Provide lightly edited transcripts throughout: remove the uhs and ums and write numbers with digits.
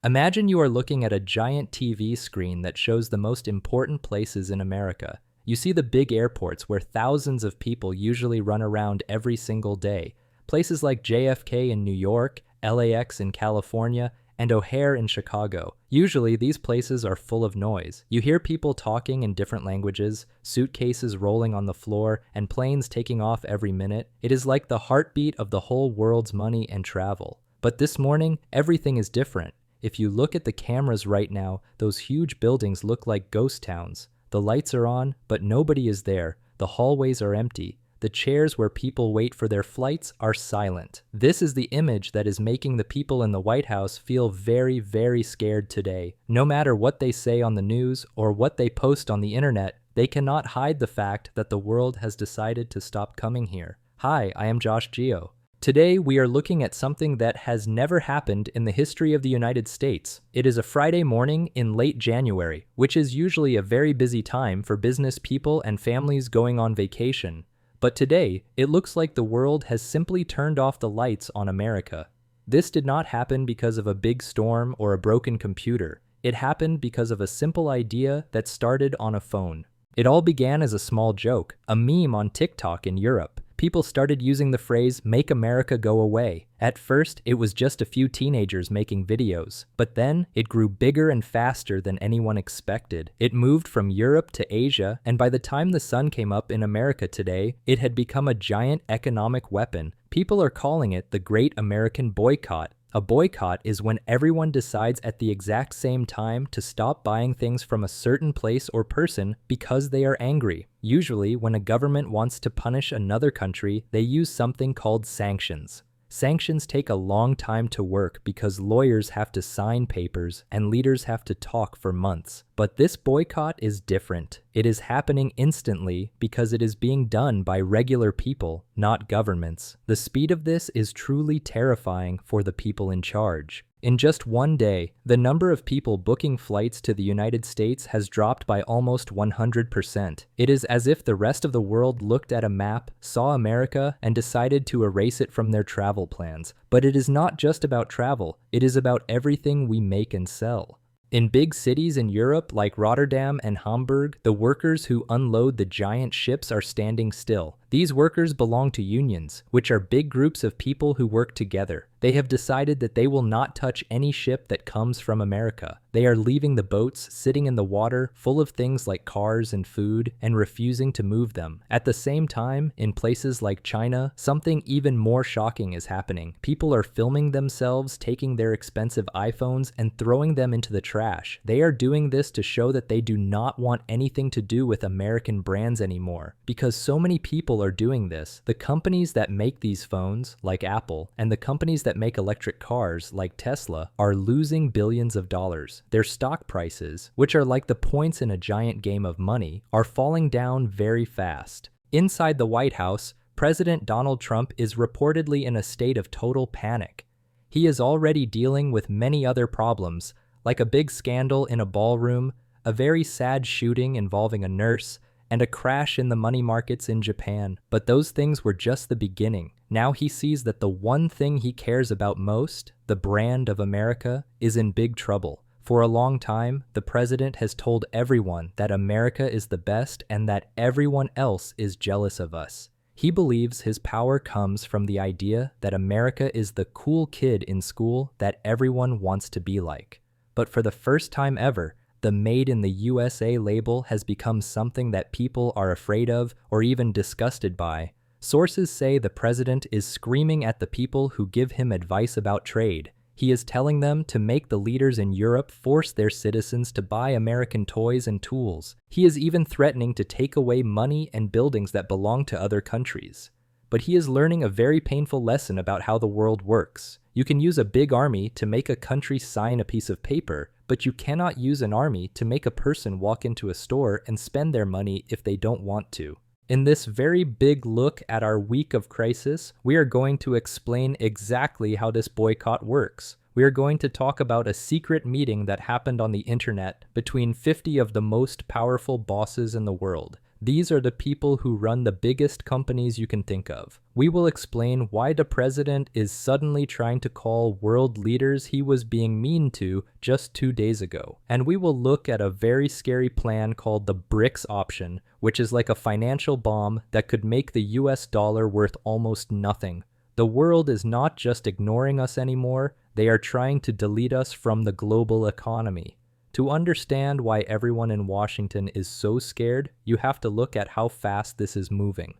Imagine you are looking at a giant TV screen that shows the most important places in America. You see the big airports where thousands of people usually run around every single day. Places like JFK in New York, LAX in California, and O'Hare in Chicago. Usually, these places are full of noise. You hear people talking in different languages, suitcases rolling on the floor, and planes taking off every minute. It is like the heartbeat of the whole world's money and travel. But this morning, everything is different. If you look at the cameras right now, those huge buildings look like ghost towns. The lights are on, but nobody is there. The hallways are empty. The chairs where people wait for their flights are silent. This is the image that is making the people in the White House feel very, very scared today. No matter what they say on the news or what they post on the internet, they cannot hide the fact that the world has decided to stop coming here. Hi, I am Josh Gio. Today, we are looking at something that has never happened in the history of the United States. It is a Friday morning in late January, which is usually a very busy time for business people and families going on vacation. But today, it looks like the world has simply turned off the lights on America. This did not happen because of a big storm or a broken computer. It happened because of a simple idea that started on a phone. It all began as a small joke, a meme on TikTok in Europe. People started using the phrase, "Make America Go Away." At first, it was just a few teenagers making videos, but then it grew bigger and faster than anyone expected. It moved from Europe to Asia, and by the time the sun came up in America today, it had become a giant economic weapon. People are calling it the Great American Boycott. A boycott is when everyone decides at the exact same time to stop buying things from a certain place or person because they are angry. Usually, when a government wants to punish another country, they use something called sanctions. Sanctions take a long time to work because lawyers have to sign papers and leaders have to talk for months. But this boycott is different. It is happening instantly because it is being done by regular people, not governments. The speed of this is truly terrifying for the people in charge. In just one day, the number of people booking flights to the United States has dropped by almost 100%. It is as if the rest of the world looked at a map, saw America, and decided to erase it from their travel plans. But it is not just about travel, it is about everything we make and sell. In big cities in Europe like Rotterdam and Hamburg, the workers who unload the giant ships are standing still. These workers belong to unions, which are big groups of people who work together. They have decided that they will not touch any ship that comes from America. They are leaving the boats sitting in the water full of things like cars and food and refusing to move them. At the same time, in places like China, something even more shocking is happening. People are filming themselves taking their expensive iPhones and throwing them into the trash. They are doing this to show that they do not want anything to do with American brands anymore. Because so many people are doing this, the companies that make these phones, like Apple, and the companies that make electric cars, like Tesla, are losing billions of dollars. Their stock prices, which are like the points in a giant game of money, are falling down very fast. Inside the White House, President Donald Trump is reportedly in a state of total panic. He is already dealing with many other problems, like a big scandal in a ballroom, a very sad shooting involving a nurse, and a crash in the money markets in Japan. But those things were just the beginning. Now he sees that the one thing he cares about most, the brand of America, is in big trouble. For a long time, the president has told everyone that America is the best and that everyone else is jealous of us. He believes his power comes from the idea that America is the cool kid in school that everyone wants to be like. But for the first time ever, the Made in the USA label has become something that people are afraid of or even disgusted by. Sources say the president is screaming at the people who give him advice about trade. He is telling them to make the leaders in Europe force their citizens to buy American toys and tools. He is even threatening to take away money and buildings that belong to other countries. But he is learning a very painful lesson about how the world works. You can use a big army to make a country sign a piece of paper, but you cannot use an army to make a person walk into a store and spend their money if they don't want to. In this very big look at our week of crisis, we are going to explain exactly how this boycott works. We are going to talk about a secret meeting that happened on the internet between 50 of the most powerful bosses in the world. These are the people who run the biggest companies you can think of. We will explain why the president is suddenly trying to call world leaders he was being mean to just 2 days ago. And we will look at a very scary plan called the BRICS option, which is like a financial bomb that could make the US dollar worth almost nothing. The world is not just ignoring us anymore, they are trying to delete us from the global economy. To understand why everyone in Washington is so scared, you have to look at how fast this is moving.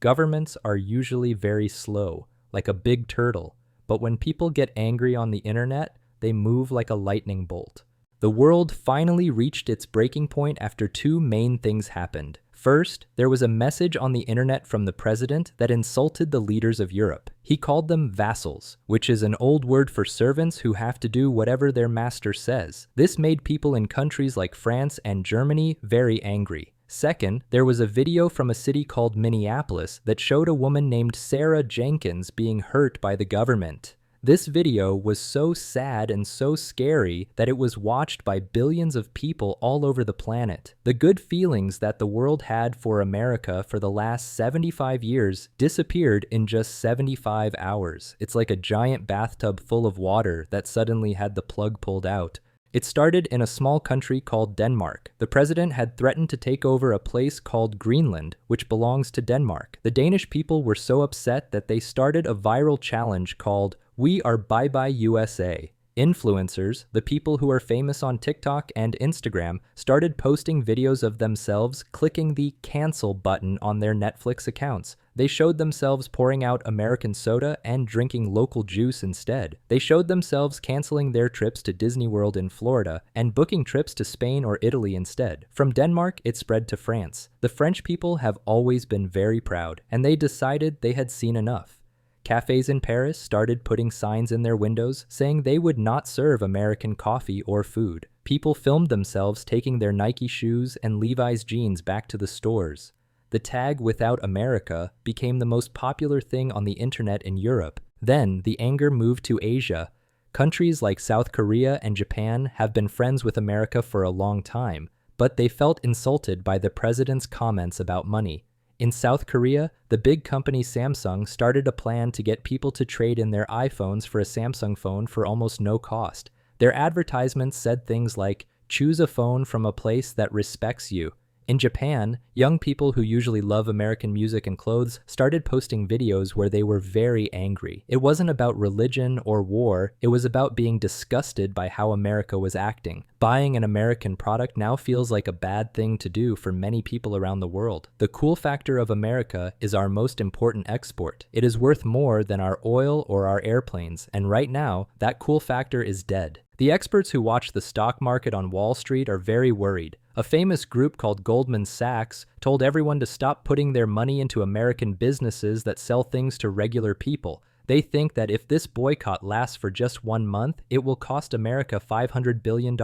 Governments are usually very slow, like a big turtle, but when people get angry on the internet, they move like a lightning bolt. The world finally reached its breaking point after 2 main things happened. First, there was a message on the internet from the president that insulted the leaders of Europe. He called them vassals, which is an old word for servants who have to do whatever their master says. This made people in countries like France and Germany very angry. Second, there was a video from a city called Minneapolis that showed a woman named Sarah Jenkins being hurt by the government. This video was so sad and so scary that it was watched by billions of people all over the planet. The good feelings that the world had for America for the last 75 years disappeared in just 75 hours. It's like a giant bathtub full of water that suddenly had the plug pulled out. It started in a small country called Denmark. The president had threatened to take over a place called Greenland, which belongs to Denmark. The Danish people were so upset that they started a viral challenge called "We are Bye Bye USA." Influencers, the people who are famous on TikTok and Instagram, started posting videos of themselves clicking the cancel button on their Netflix accounts. They showed themselves pouring out American soda and drinking local juice instead. They showed themselves canceling their trips to Disney World in Florida and booking trips to Spain or Italy instead. From Denmark, it spread to France. The French people have always been very proud, and they decided they had seen enough. Cafes in Paris started putting signs in their windows saying they would not serve American coffee or food. People filmed themselves taking their Nike shoes and Levi's jeans back to the stores. The tag "Without America" became the most popular thing on the internet in Europe. Then, the anger moved to Asia. Countries like South Korea and Japan have been friends with America for a long time, but they felt insulted by the president's comments about money. In South Korea, the big company Samsung started a plan to get people to trade in their iPhones for a Samsung phone for almost no cost. Their advertisements said things like, "Choose a phone from a place that respects you." In Japan, young people who usually love American music and clothes started posting videos where they were very angry. It wasn't about religion or war, it was about being disgusted by how America was acting. Buying an American product now feels like a bad thing to do for many people around the world. The cool factor of America is our most important export. It is worth more than our oil or our airplanes, and right now, that cool factor is dead. The experts who watch the stock market on Wall Street are very worried. A famous group called Goldman Sachs told everyone to stop putting their money into American businesses that sell things to regular people. They think that if this boycott lasts for just 1 month, it will cost America $500 billion.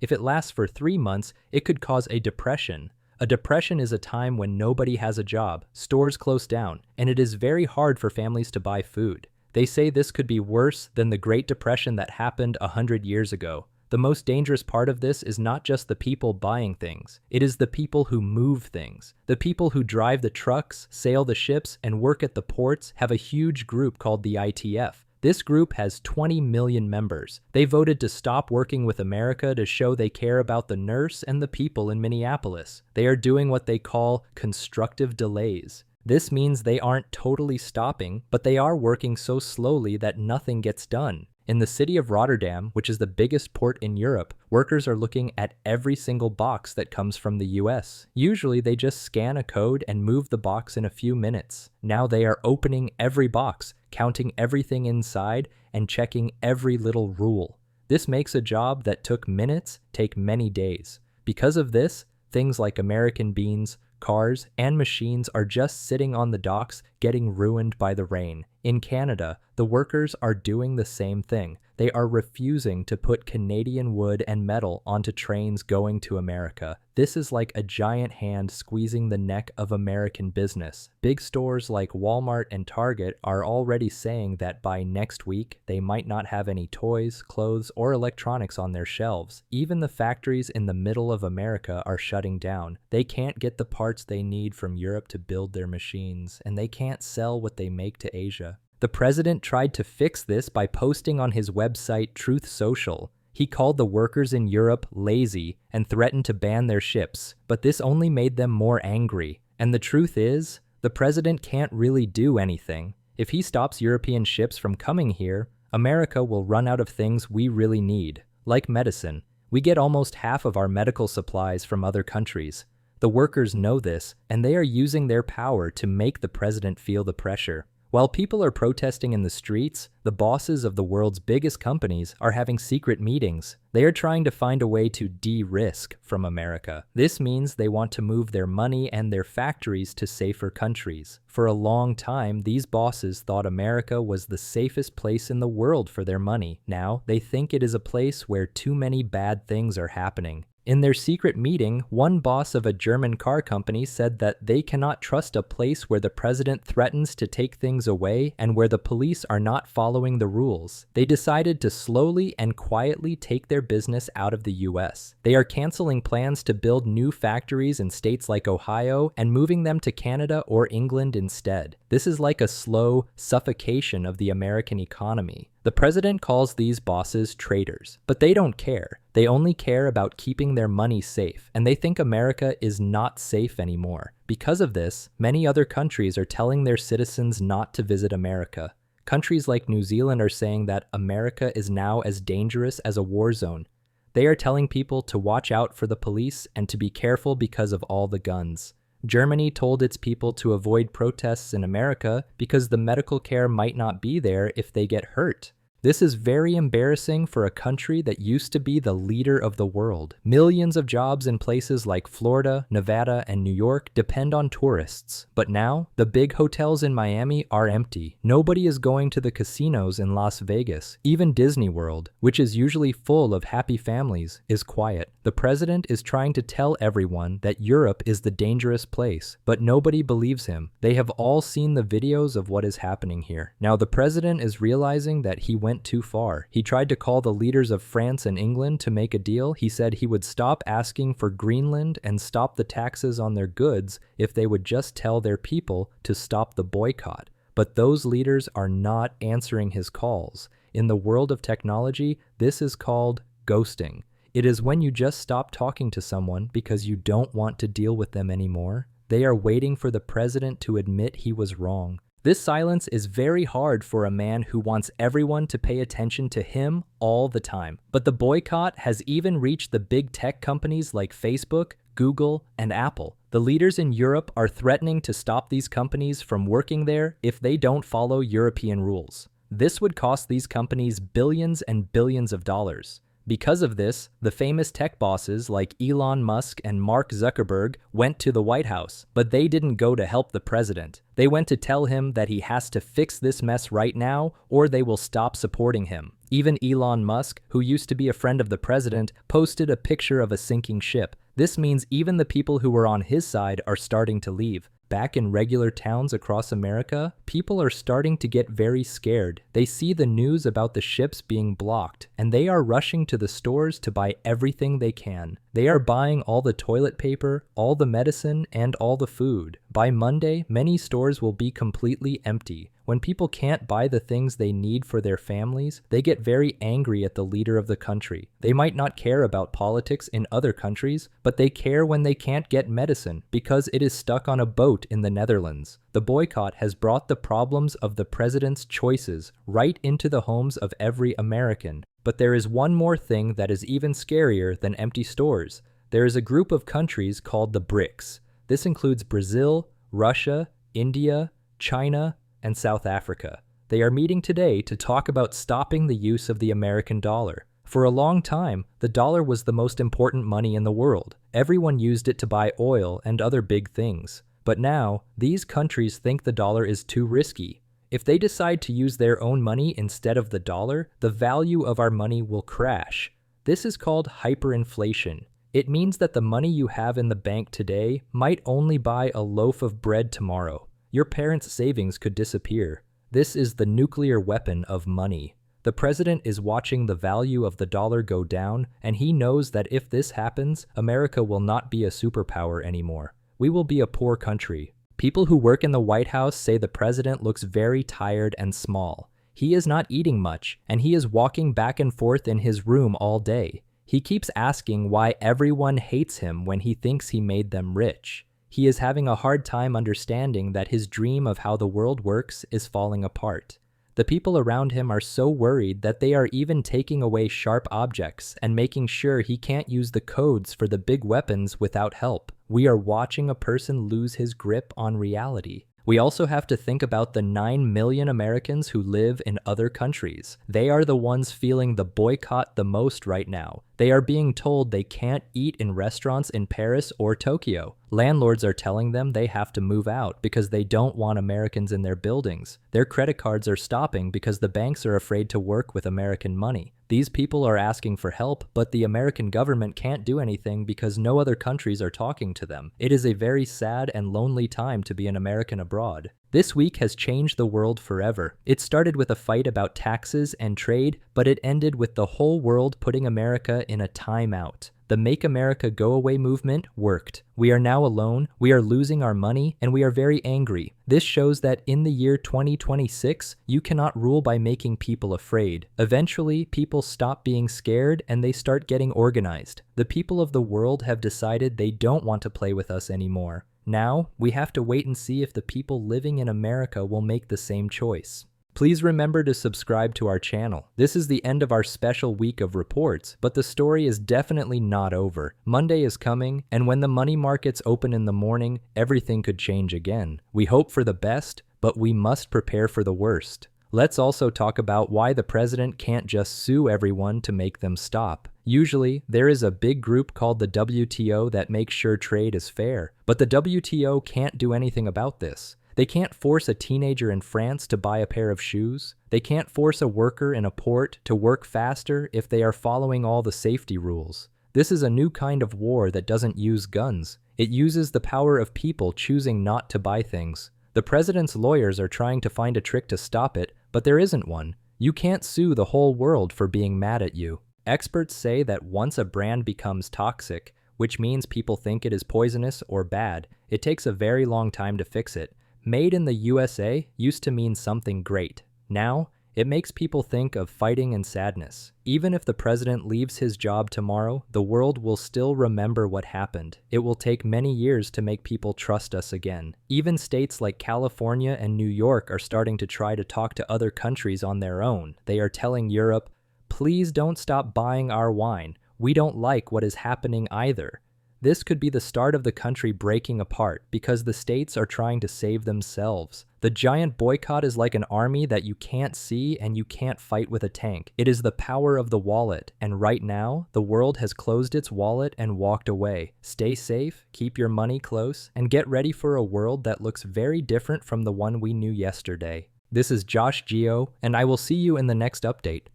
If it lasts for 3 months, it could cause a depression. A depression is a time when nobody has a job, stores close down, and it is very hard for families to buy food. They say this could be worse than the Great Depression that happened 100 years ago. The most dangerous part of this is not just the people buying things. It is the people who move things. The people who drive the trucks, sail the ships, and work at the ports have a huge group called the ITF. This group has 20 million members. They voted to stop working with America to show they care about the nurse and the people in Minneapolis. They are doing what they call constructive delays. This means they aren't totally stopping, but they are working so slowly that nothing gets done. In the city of Rotterdam, which is the biggest port in Europe, workers are looking at every single box that comes from the US. Usually they just scan a code and move the box in a few minutes. Now they are opening every box, counting everything inside, and checking every little rule. This makes a job that took minutes take many days. Because of this, things like American beans, cars, and machines are just sitting on the docks getting ruined by the rain. In Canada, the workers are doing the same thing. They are refusing to put Canadian wood and metal onto trains going to America. This is like a giant hand squeezing the neck of American business. Big stores like Walmart and Target are already saying that by next week, they might not have any toys, clothes, or electronics on their shelves. Even the factories in the middle of America are shutting down. They can't get the parts they need from Europe to build their machines, and they can't sell what they make to Asia. The president tried to fix this by posting on his website Truth Social. He called the workers in Europe lazy and threatened to ban their ships, but this only made them more angry. And the truth is, the president can't really do anything. If he stops European ships from coming here, America will run out of things we really need, like medicine. We get almost half of our medical supplies from other countries. The workers know this, and they are using their power to make the president feel the pressure. While people are protesting in the streets, the bosses of the world's biggest companies are having secret meetings. They are trying to find a way to de-risk from America. This means they want to move their money and their factories to safer countries. For a long time, these bosses thought America was the safest place in the world for their money. Now, they think it is a place where too many bad things are happening. In their secret meeting, one boss of a German car company said that they cannot trust a place where the president threatens to take things away and where the police are not following the rules. They decided to slowly and quietly take their business out of the US. They are canceling plans to build new factories in states like Ohio and moving them to Canada or England instead. This is like a slow suffocation of the American economy. The president calls these bosses traitors, but they don't care. They only care about keeping their money safe, and they think America is not safe anymore. Because of this, many other countries are telling their citizens not to visit America. Countries like New Zealand are saying that America is now as dangerous as a war zone. They are telling people to watch out for the police and to be careful because of all the guns. Germany told its people to avoid protests in America because the medical care might not be there if they get hurt. This is very embarrassing for a country that used to be the leader of the world. Millions of jobs in places like Florida, Nevada, and New York depend on tourists. But now, the big hotels in Miami are empty. Nobody is going to the casinos in Las Vegas. Even Disney World, which is usually full of happy families, is quiet. The president is trying to tell everyone that Europe is the dangerous place, but nobody believes him. They have all seen the videos of what is happening here. Now, the president is realizing that he went too far. He tried to call the leaders of France and England to make a deal. He said he would stop asking for Greenland and stop the taxes on their goods if they would just tell their people to stop the boycott. But those leaders are not answering his calls. In the world of technology, this is called ghosting. It is when you just stop talking to someone because you don't want to deal with them anymore. They are waiting for the president to admit he was wrong. This silence is very hard for a man who wants everyone to pay attention to him all the time. But the boycott has even reached the big tech companies like Facebook, Google, and Apple. The leaders in Europe are threatening to stop these companies from working there if they don't follow European rules. This would cost these companies billions and billions of dollars. Because of this, the famous tech bosses like Elon Musk and Mark Zuckerberg went to the White House, but they didn't go to help the president. They went to tell him that he has to fix this mess right now or they will stop supporting him. Even Elon Musk, who used to be a friend of the president, posted a picture of a sinking ship. This means even the people who were on his side are starting to leave. Back in regular towns across America, people are starting to get very scared. They see the news about the ships being blocked, and they are rushing to the stores to buy everything they can. They are buying all the toilet paper, all the medicine, and all the food. By Monday, many stores will be completely empty. When people can't buy the things they need for their families, they get very angry at the leader of the country. They might not care about politics in other countries, but they care when they can't get medicine because it is stuck on a boat in the Netherlands. The boycott has brought the problems of the president's choices right into the homes of every American. But there is one more thing that is even scarier than empty stores. There is a group of countries called the BRICS. This includes Brazil, Russia, India, China, and South Africa. They are meeting today to talk about stopping the use of the American dollar. For a long time, the dollar was the most important money in the world. Everyone used it to buy oil and other big things. But now, these countries think the dollar is too risky. If they decide to use their own money instead of the dollar, the value of our money will crash. This is called hyperinflation. It means that the money you have in the bank today might only buy a loaf of bread tomorrow. Your parents' savings could disappear. This is the nuclear weapon of money. The president is watching the value of the dollar go down, and he knows that if this happens, America will not be a superpower anymore. We will be a poor country. People who work in the White House say the president looks very tired and small. He is not eating much, and he is walking back and forth in his room all day. He keeps asking why everyone hates him when he thinks he made them rich. He is having a hard time understanding that his dream of how the world works is falling apart. The people around him are so worried that they are even taking away sharp objects and making sure he can't use the codes for the big weapons without help. We are watching a person lose his grip on reality. We also have to think about the 9 million Americans who live in other countries. They are the ones feeling the boycott the most right now. They are being told they can't eat in restaurants in Paris or Tokyo. Landlords are telling them they have to move out because they don't want Americans in their buildings. Their credit cards are stopping because the banks are afraid to work with American money. These people are asking for help, but the American government can't do anything because no other countries are talking to them. It is a very sad and lonely time to be an American abroad. This week has changed the world forever. It started with a fight about taxes and trade, but it ended with the whole world putting America in a timeout. The Make America Go Away movement worked. We are now alone, we are losing our money, and we are very angry. This shows that in the year 2026, you cannot rule by making people afraid. Eventually, people stop being scared and they start getting organized. The people of the world have decided they don't want to play with us anymore. Now, we have to wait and see if the people living in America will make the same choice. Please remember to subscribe to our channel. This is the end of our special week of reports, but the story is definitely not over. Monday is coming, and when the money markets open in the morning, everything could change again. We hope for the best, but we must prepare for the worst. Let's also talk about why the president can't just sue everyone to make them stop. Usually, there is a big group called the WTO that makes sure trade is fair, but the WTO can't do anything about this. They can't force a teenager in France to buy a pair of shoes. They can't force a worker in a port to work faster if they are following all the safety rules. This is a new kind of war that doesn't use guns. It uses the power of people choosing not to buy things. The president's lawyers are trying to find a trick to stop it, but there isn't one. You can't sue the whole world for being mad at you. Experts say that once a brand becomes toxic, which means people think it is poisonous or bad, it takes a very long time to fix it. Made in the USA used to mean something great. Now, it makes people think of fighting and sadness. Even if the president leaves his job tomorrow, the world will still remember what happened. It will take many years to make people trust us again. Even states like California and New York are starting to try to talk to other countries on their own. They are telling Europe, please don't stop buying our wine. We don't like what is happening either. This could be the start of the country breaking apart because the states are trying to save themselves. The giant boycott is like an army that you can't see and you can't fight with a tank. It is the power of the wallet, and right now, the world has closed its wallet and walked away. Stay safe, keep your money close, and get ready for a world that looks very different from the one we knew yesterday. This is Josh Geo, and I will see you in the next update.